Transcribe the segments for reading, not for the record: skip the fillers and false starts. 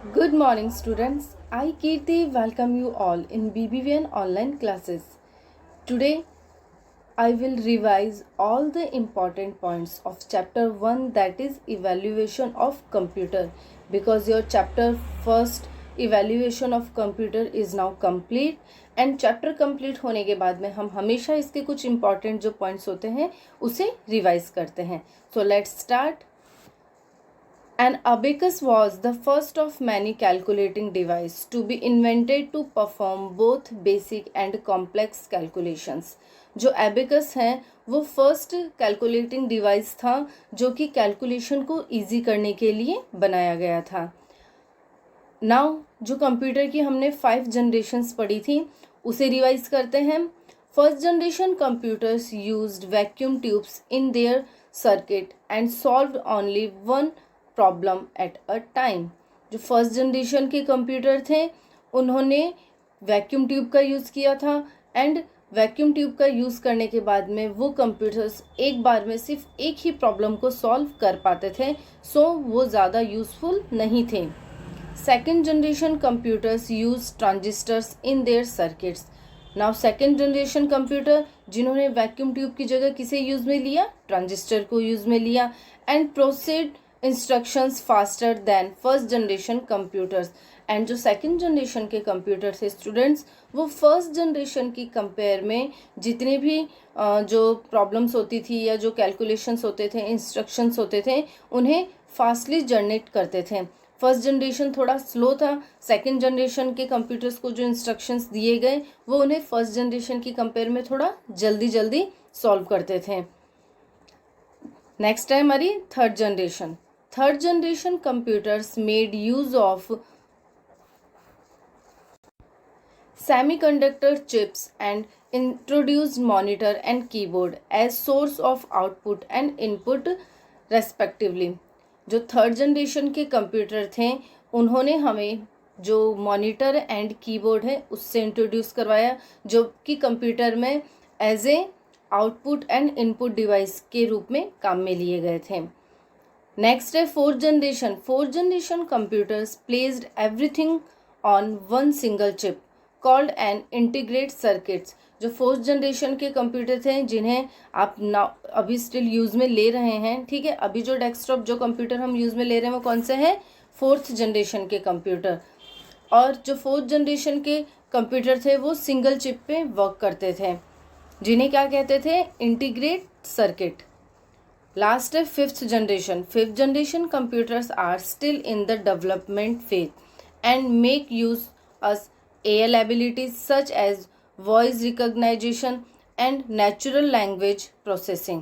Good morning, students. I, Kirti, welcome you all in BBVN online classes. Today, I will revise all the important points of chapter 1, that is evaluation of computer, because your chapter first evaluation of computer is now complete and chapter complete होने के बाद में हम हमेशा इसके कुछ important जो points होते हैं उसे revise करते हैं. So let's start. An abacus was the first of many calculating devices to be invented to perform both basic and complex calculations. जो abacus है वो फर्स्ट कैलकुलेटिंग डिवाइस था जो कि कैलकुलेशन को इजी करने के लिए बनाया गया था. नाउ जो कंप्यूटर की हमने 5 जनरेशन्स पढ़ी थी उसे रिवाइज करते हैं. First generation computers used vacuum tubes in their circuit and solved only one problem at a time. जो फर्स्ट जनरेशन के कंप्यूटर थे उन्होंने वैक्यूम ट्यूब का यूज़ किया था एंड वैक्यूम ट्यूब का यूज़ करने के बाद में वो कंप्यूटर्स एक बार में सिर्फ एक ही प्रॉब्लम को सॉल्व कर पाते थे, सो वो ज़्यादा यूज़फुल नहीं थे. Second generation computers use transistors in their circuits. Now second generation computer जिन्होंने वैक्यूम ट्यूब की जगह किसे यूज़ में लिया, ट्रांजिस्टर को यूज़ में लिया and proceed instructions faster than first generation computers. And जो सेकंड जनरेशन के कंप्यूटर थे स्टूडेंट्स वो फर्स्ट जनरेशन की कंपेयर में जितने भी जो प्रॉब्लम्स होती थी या जो कैलकुलेशंस होते थे, इंस्ट्रक्शंस होते थे, उन्हें फास्टली जनरेट करते थे. फर्स्ट जनरेशन थोड़ा स्लो था. सेकंड जनरेशन के कंप्यूटर्स को जो इंस्ट्रक्शंस दिए गए वो उन्हें फर्स्ट जनरेशन की कंपेयर में थोड़ा जल्दी सॉल्व करते थे. नेक्स्ट है हमारी third generation. Third generation computers made use of semiconductor chips and introduced monitor and keyboard as source of output and input respectively. जो थर्ड जनरेशन के कंप्यूटर थे उन्होंने हमें जो मॉनिटर एंड कीबोर्ड है उससे इंट्रोड्यूस करवाया जो कि कंप्यूटर में as a output and input device के रूप में काम में लिए गए थे. नेक्स्ट है fourth generation. Fourth generation computers placed everything on one single chip called an integrate circuits. जो फोर्थ जनरेशन के कंप्यूटर थे जिन्हें आप अभी स्टिल यूज़ में ले रहे हैं, ठीक है. अभी जो डेस्कटॉप जो कंप्यूटर हम यूज़ में ले रहे हैं वो कौन से हैं, फोर्थ जनरेशन के कंप्यूटर. और जो फोर्थ जनरेशन के कंप्यूटर थे वो सिंगल चिप पे वर्क करते थे जिन्हें क्या कहते थे, इंटीग्रेट सर्किट. लास्ट है fifth generation. Fifth generation computers are still in the development phase and make use us AL abilities such as voice recognition and natural language processing.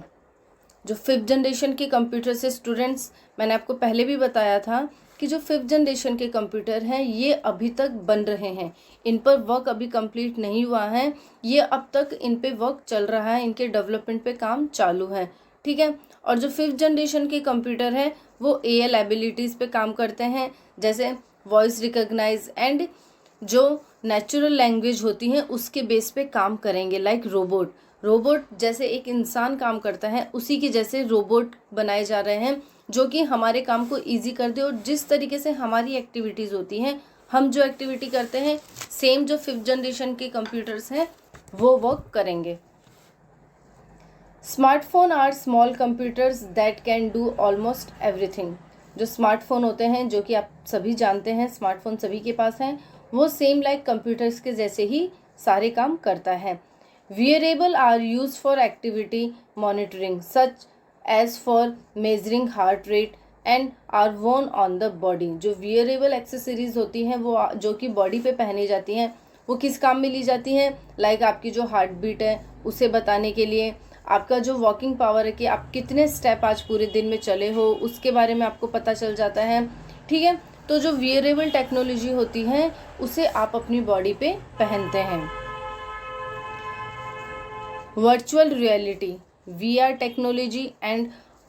जो fifth generation के computer से students मैंने आपको पहले भी बताया था कि जो फिफ्थ जनरेशन के कंप्यूटर हैं ये अभी तक बन रहे हैं, इन पर वर्क अभी कंप्लीट नहीं हुआ है, ये अब तक इन पे वर्क चल रहा है, इनके डेवलपमेंट पे काम चालू है, ठीक है. और जो फिफ्थ जनरेशन के कंप्यूटर हैं वो AL एबिलिटीज़ पे काम करते हैं जैसे वॉइस रिकॉग्नाइज एंड जो नेचुरल लैंग्वेज होती हैं उसके बेस पे काम करेंगे. लाइक रोबोट जैसे एक इंसान काम करता है उसी के जैसे रोबोट बनाए जा रहे हैं जो कि हमारे काम को इजी कर दे और जिस तरीके से हमारी एक्टिविटीज़ होती हैं, हम जो एक्टिविटी करते हैं सेम जो फिफ्थ जनरेशन के कंप्यूटर्स हैं वो वर्क करेंगे. Smartphone are small computers that can do almost everything. जो स्मार्टफोन होते हैं जो कि आप सभी जानते हैं, स्मार्टफोन सभी के पास हैं, वो सेम लाइक कंप्यूटर्स के जैसे ही सारे काम करता है. Wearable are use for activity monitoring such as for measuring heart rate and are worn on the body. जो वियरेबल एक्सेसरीज होती हैं वो जो कि बॉडी पे पहनी जाती हैं वो किस काम में ली जाती हैं, लाइक आपकी जो हार्ट बीट है उसे बताने के लिए, आपका जो वॉकिंग पावर है कि आप कितने स्टेप आज पूरे दिन में चले हो उसके बारे में आपको पता चल जाता है, ठीक है. तो जो वियरेबल टेक्नोलॉजी होती है उसे आप अपनी बॉडी पे पहनते हैं. Virtual reality VR technology and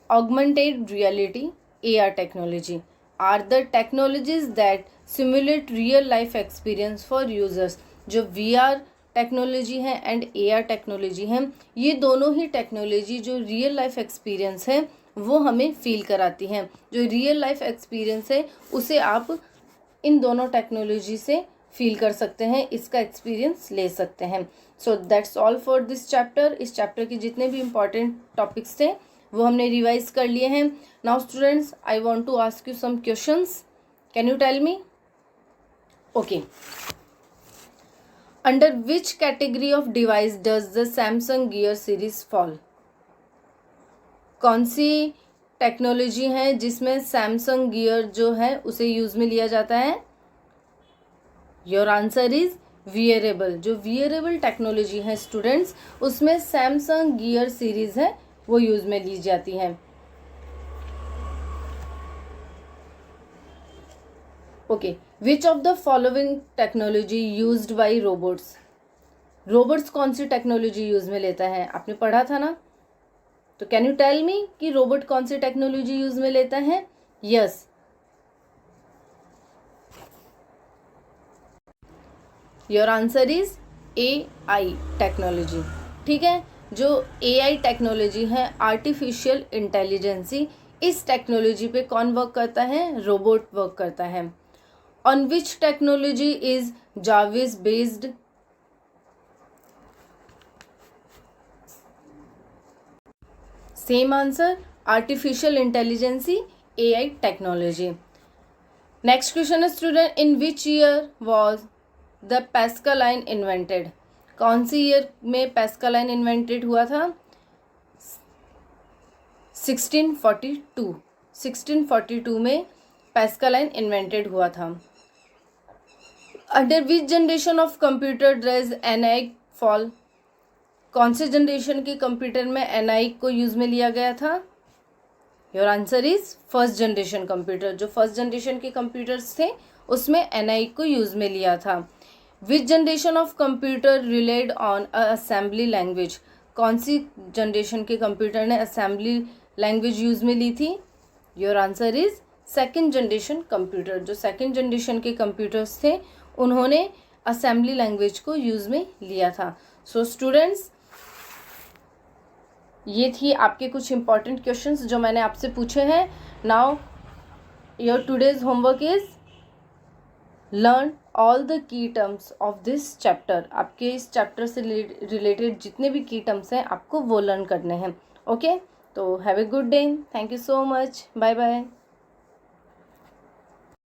augmented reality AR technology are the technologies that simulate real life experience for users. जो VR टेक्नोलॉजी है एंड AR टेक्नोलॉजी है, ये दोनों ही टेक्नोलॉजी जो रियल लाइफ एक्सपीरियंस है वो हमें फील कराती हैं. जो रियल लाइफ एक्सपीरियंस है उसे आप इन दोनों टेक्नोलॉजी से फील कर सकते हैं, इसका एक्सपीरियंस ले सकते हैं। So that's all for this chapter. इस चैप्टर के जितने भी इम्पॉर्टेंट टॉपिक्स थे वो हमने रिवाइज कर लिए हैं। Now students, I want to ask you some questions, can you tell me? Okay, under which category of device does the Samsung Gear series fall? कौन सी टेक्नोलॉजी है जिसमें सैमसंग गियर जो है उसे यूज में लिया जाता है? Your answer is wearable. जो वियरेबल टेक्नोलॉजी है स्टूडेंट्स, उसमें सैमसंग गियर सीरीज है वो यूज में ली जाती है। Okay, which of the following technology used by robots? Robots कौन सी टेक्नोलॉजी यूज में लेता है? आपने पढ़ा था ना, तो कैन यू टेल मी कि रोबोट कौन सी टेक्नोलॉजी यूज में लेता है? Yes, your answer is AI technology. ठीक है, जो AI टेक्नोलॉजी है, आर्टिफिशियल इंटेलिजेंसी, इस टेक्नोलॉजी पे कौन वर्क करता है? रोबोट वर्क करता है। ऑन विच टेक्नोलॉजी इज जाविस based? Same answer, artificial intelligence, AI technology. Next question है student, in which year was the Pascaline invented? कौन सी ईयर में पैस्कालाइन इन्वेंटेड हुआ था? 1642। 1642 में पैस्कालाइन इन्वेंटेड हुआ था। Under which generation of computer does ENIAC fall? कौन से जनरेशन के कंप्यूटर में एनआईक को यूज में लिया गया था? Your answer is first generation computer. जो फर्स्ट जनरेशन के कंप्यूटर्स थे उसमें एनआईक को यूज में लिया था। विच generation of computer relayed on assembly language? कौन सी जनरेशन के कंप्यूटर ने असेंबली लैंग्वेज यूज में ली थी? Your answer is second generation computer. जो सेकेंड जनरेशन के कंप्यूटर्स थे उन्होंने असेंबली लैंग्वेज को यूज में लिया था। सो स्टूडेंट्स, ये थी आपके कुछ इंपॉर्टेंट क्वेश्चंस जो मैंने आपसे पूछे हैं। Now your today's homework is learn all the key terms of this chapter. आपके इस चैप्टर से रिलेटेड जितने भी की टर्म्स हैं आपको वो लर्न करने हैं। ओके, तो have a good day, thank you so much, bye bye.